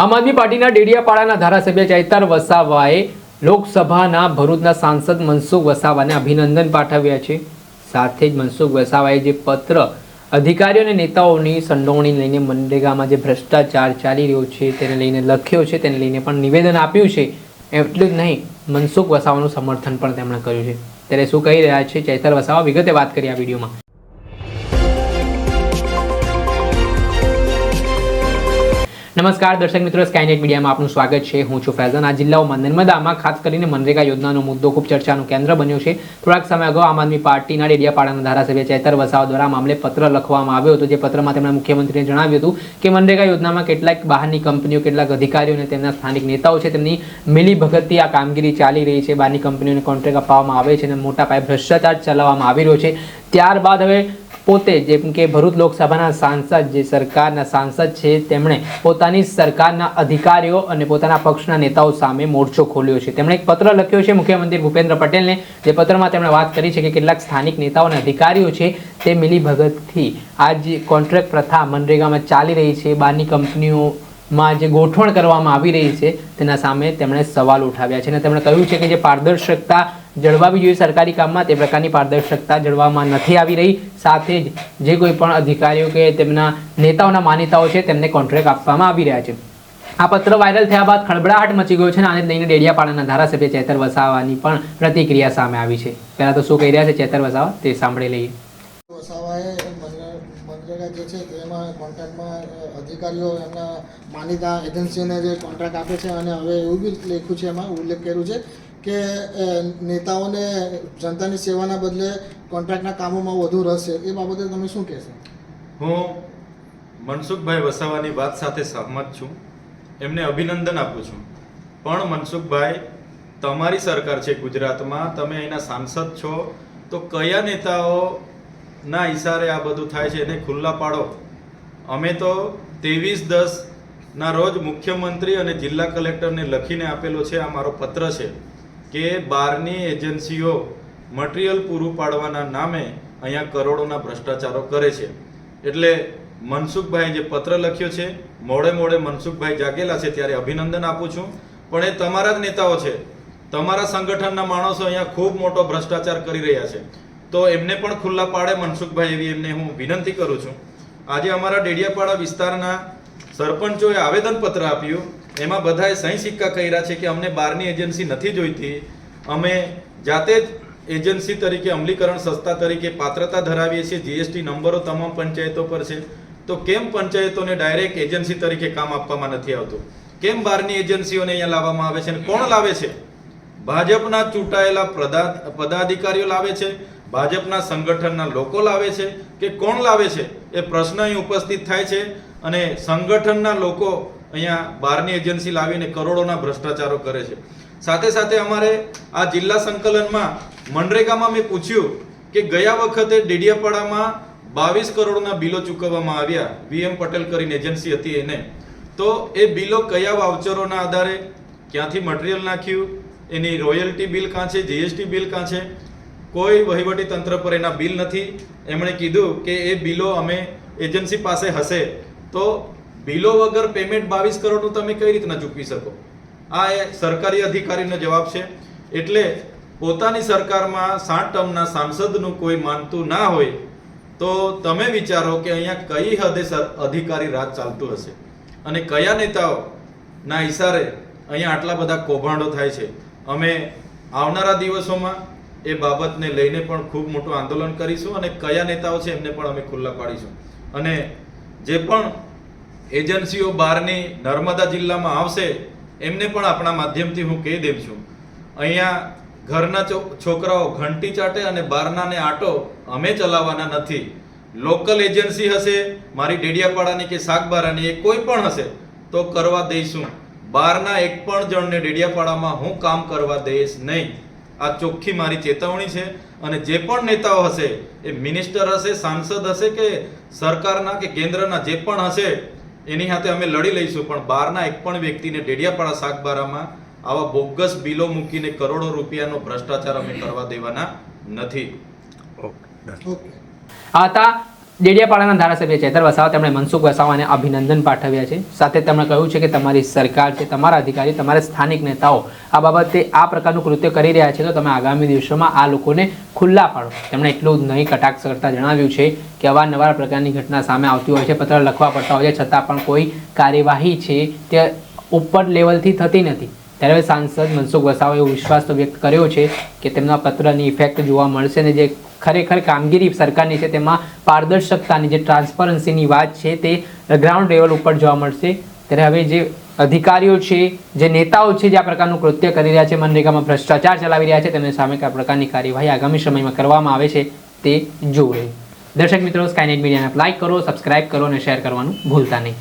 આમ આદમી પાર્ટીના ડેડિયાપાડાના ધારાસભ્ય ચૈતર વસાવાએ લોકસભાના ભરૂચના સાંસદ મનસુખ વસાવાને અભિનંદન પાઠવ્યા છે. સાથે જ મનસુખ વસાવાએ જે પત્ર અધિકારીઓ અને નેતાઓની સંડોવણી લઈને મનરેગામાં જે ભ્રષ્ટાચાર ચાલી રહ્યો છે તેને લઈને લખ્યો છે, તેને લઈને પણ નિવેદન આપ્યું છે. એટલું જ નહીં, મનસુખ વસાવાનું સમર્થન પણ તેમણે કર્યું છે. ત્યારે શું કહી રહ્યા છે ચૈતર વસાવા, વિગતે વાત કરી આ વિડીયોમાં. નમસ્કાર દર્શક મિત્રો, સ્કાયનેટ મીડિયામાં આપનું સ્વાગત છે. હું છું ફૈઝાન. આ જિલ્લાઓમાં નર્મદામાં ખાસ કરીને મનરેગા યોજનાનો મુદ્દો ખૂબ ચર્ચાનું કેન્દ્ર બન્યો છે. થોડાક સમય અગાઉ આમ આદમી પાર્ટીના ડેડિયાપાડાના ધારાસભ્ય ચૈતર વસાવા દ્વારા મામલે પત્ર લખવામાં આવ્યો હતો. જે પત્રમાં તેમણે મુખ્યમંત્રીને જણાવ્યું હતું કે મનરેગા યોજનામાં કેટલાક બહારની કંપનીઓ, કેટલાક અધિકારીઓ અને તેમના સ્થાનિક નેતાઓ છે, તેમની મિલીભગતથી આ કામગીરી ચાલી રહી છે. બહારની કંપનીઓને કોન્ટ્રાક્ટ આપવામાં આવે છે અને મોટા પાયે ભ્રષ્ટાચાર ચલાવવામાં આવી રહ્યો છે. ત્યારબાદ હવે પોતે જેમ કે ભરૂચ લોકસભાના સાંસદ, જે સરકારના સાંસદ છે, તેમણે પોતાની સરકારના અધિકારીઓ અને પોતાના પક્ષના નેતાઓ સામે મોરચો ખોલ્યો છે. તેમણે એક પત્ર લખ્યો છે મુખ્યમંત્રી ભૂપેન્દ્ર પટેલને. જે પત્રમાં તેમણે વાત કરી છે કે કેટલાક સ્થાનિક નેતાઓ અને અધિકારીઓ છે તે મિલીભગતથી આ જે કોન્ટ્રાક્ટ પ્રથા મનરેગામાં ચાલી રહી છે, બહારની કંપનીઓમાં જે ગોઠવણ કરવામાં આવી રહી છે તેના સામે તેમણે સવાલ ઉઠાવ્યા છે. અને તેમણે કહ્યું છે કે જે પારદર્શકતા જળવાવી જોઈએ સરકારી કામમાં, તે પ્રકારની પારદર્શકતા જળવામાં નથી આવી રહી. સાથે જ જે કોઈ પણ અધિકારીઓ કે તેમના નેતાઓના માનીતાઓ છે તેમને કોન્ટ્રાક્ટ આપવામાં આવી રહ્યા છે. આ પત્ર વાયરલ થયા બાદ ખળબળાહટ મચી ગયો છે અને આને લઈને ડેડિયાપાડાના ધારાસભ્ય ચૈતર વસાવાની પણ પ્રતિક્રિયા સામે આવી છે. પહેલા તો શું કહી રહ્યા છે ચૈતર વસાવા તે સાંભળી લઈએ. વસાવાએ મનરેગા જે છે તેમાં કોન્ટ્રાક્ટમાં અધિકારીઓ એમના માનીતા એજન્સીઓને જે કોન્ટ્રાક્ટ આપે છે અને હવે એવું બી લખ્યું છે, એમાં ઉલ્લેખ કર્યું છે કે નેતાઓને જનતાની સેવાના બદલે કોન્ટ્રાક્ટના કામોમાં વધુ રસ છે. એ બાબતે તમે શું કહેશો? હું મનસુખભાઈ વસાવાની વાત સાથે સહમત છું, એમને અભિનંદન આપું છું. પણ મનસુખભાઈ, તમારી સરકાર છે ગુજરાતમાં, તમે અહીંના સાંસદ છો, તો કયા નેતાઓના ઈશારે આ બધું થાય છે એને ખુલ્લા પાડો. અમે તો 23/10 રોજ મુખ્યમંત્રી અને જિલ્લા કલેક્ટરને લખીને આપેલો છે. આ મારો પત્ર છે કે બહારની એજન્સીઓ મટીરિયલ પૂરું પાડવાના નામે અહીંયા કરોડોના ભ્રષ્ટાચારો કરે છે. એટલે મનસુખભાઈ જે પત્ર લખ્યો છે, મોડે મોડે મનસુખભાઈ જાગેલા છે ત્યારે અભિનંદન આપું છું. પણ એ તમારા જ નેતાઓ છે, તમારા સંગઠનના માણસો અહીંયા ખૂબ મોટો ભ્રષ્ટાચાર કરી રહ્યા છે, તો એમને પણ ખુલ્લા પાડે મનસુખભાઈ, એવી એમને હું વિનંતી કરું છું. આજે અમારા ડેડિયાપાડા વિસ્તારના સરપંચોએ આવેદનપત્ર આપ્યું. એમાં બધાએ સહી સિક્કા કર્યા છે કે અમને બહારની એજન્સી નથી જોઈતી, અમે જાતે જ એજન્સી તરીકે અમલીકરણ સંસ્થા તરીકે પાત્રતા ધરાવીએ છીએ, જીએસટી નંબરો તમામ પંચાયતો પર છે. તો કેમ પંચાયતોને ડાયરેક્ટ એજન્સી તરીકે કામ આપવામાં નથી આવતું? કેમ બહારની એજન્સીઓને અહીંયા લાવવામાં આવે છે? અને કોણ લાવે છે? ભાજપના ચૂંટાયેલા પદાધિકારીઓ લાવે છે, ભાજપના સંગઠનના લોકો લાવે છે કે કોણ લાવે છે? એ પ્રશ્ન અહીં ઉપસ્થિત થાય છે. અને સંગઠનના લોકો અહીંયા બહારની એજન્સી લાવીને કરોડોના ભ્રષ્ટાચારો કરે છે. સાથે સાથે અમારે આ જિલ્લા સંકલનમાં મનરેગામાં મેં પૂછ્યું કે ગયા વખતે ડેડિયાપાડામાં 22 કરોડના બિલો ચૂકવવામાં આવ્યા. VM પટેલ કરીને એજન્સી હતી એને. તો એ બિલો કયા વાઉચરોના આધારે, ક્યાંથી મટીરિયલ નાખ્યું, એની રોયલ્ટી બિલ કાં છે, જીએસટી બિલ કાં છે? કોઈ વહીવટી તંત્ર પર એના બિલ નથી. એમણે કીધું કે એ બિલો અમે એજન્સી પાસે હશે. તો બિલો વગર પેમેન્ટ 22 કરોડનું તમે કઈ રીતના ચૂકવી શકો? આ એ સરકારી અધિકારીનો જવાબ છે. એટલે પોતાની સરકારમાં 60 ટર્મના સાંસદનું કોઈ માનતું ના હોય તો તમે વિચારો કે અહીંયા કઈ હદે અધિકારી રાજ ચાલતું હશે અને કયા નેતાઓના ઈશારે અહીંયા આટલા બધા કૌભાંડો થાય છે. અમે આવનારા દિવસોમાં એ બાબતને લઈને પણ ખૂબ મોટું આંદોલન કરીશું અને કયા નેતાઓ છે એમને પણ અમે ખુલ્લા પાડીશું. અને જે પણ એજન્સીઓ બહારની નર્મદા જિલ્લામાં આવશે એમને પણ આપણા માધ્યમથી હું કહી દઉં છું, અહીંયા ઘરના છોકરાઓ ઘંટી ચાટે અને બહારનાને આટો અમે ચલાવવાના નથી. લોકલ એજન્સી હશે, મારી ડેડિયાપાડાની કે શાકબારાની, એ કોઈ પણ હશે તો કરવા દઈશું. બહારના એક પણ જણને ડેડિયાપાડામાં હું કામ કરવા દઈશ નહીં. આ ચોખ્ખી મારી ચેતવણી છે. અને જે પણ નેતાઓ હશે, એ મિનિસ્ટર હશે, સાંસદ હશે કે સરકારના કે કેન્દ્રના જે પણ હશે, એની સાથે અમે લડી લઈશું. પણ બહારના એક પણ વ્યક્તિને ડેડિયાપાડા શાકબારામાં આવા બોગસ બિલો મૂકીને કરોડો રૂપિયાનો ભ્રષ્ટાચાર અમે કરવા દેવાના નથી. આ હતા ડેડિયાપાડાના ધારાસભ્ય ચેતર વસાવા તેમણે મનસુખ વસાવાને અભિનંદન પાઠવ્યા છે. સાથે તેમણે કહ્યું છે કે તમારી સરકાર છે, તમારા અધિકારી, તમારા સ્થાનિક નેતાઓ આ બાબતે આ પ્રકારનું કૃત્ય કરી રહ્યા છે તો તમે આગામી દિવસોમાં આ લોકોને ખુલ્લા પાડો. તેમણે એટલું જ નહીં કટાક્ષ કરતા જણાવ્યું છે કે અવારનવાર પ્રકારની ઘટના સામે આવતી હોય છે, પત્ર લખવા પડતા હોય છે, છતાં પણ કોઈ કાર્યવાહી છે તે ઉપર લેવલથી થતી નથી. ત્યારે સાંસદ મનસુખ વસાવાએ એવો વિશ્વાસ તો વ્યક્ત કર્યો છે કે તેમના પત્રની ઇફેક્ટ જોવા મળશે ને જે ખરેખર કામગીરી સરકારની છે તેમાં પારદર્શકતાની જે ટ્રાન્સપરન્સીની વાત છે તે ગ્રાઉન્ડ લેવલ ઉપર જોવા મળશે. ત્યારે હવે જે અધિકારીઓ છે, જે નેતાઓ છે, જે આ પ્રકારનું કૃત્ય કરી રહ્યા છે, મનરેગામાં ભ્રષ્ટાચાર ચલાવી રહ્યા છે, તેમની સામે કયા પ્રકારની કાર્યવાહી આગામી સમયમાં કરવામાં આવે છે તે જોવું. દર્શક મિત્રો, સ્કાયનેટ મીડિયાને લાઈક કરો, સબસ્ક્રાઇબ કરો અને શેર કરવાનું ભૂલતા નહીં.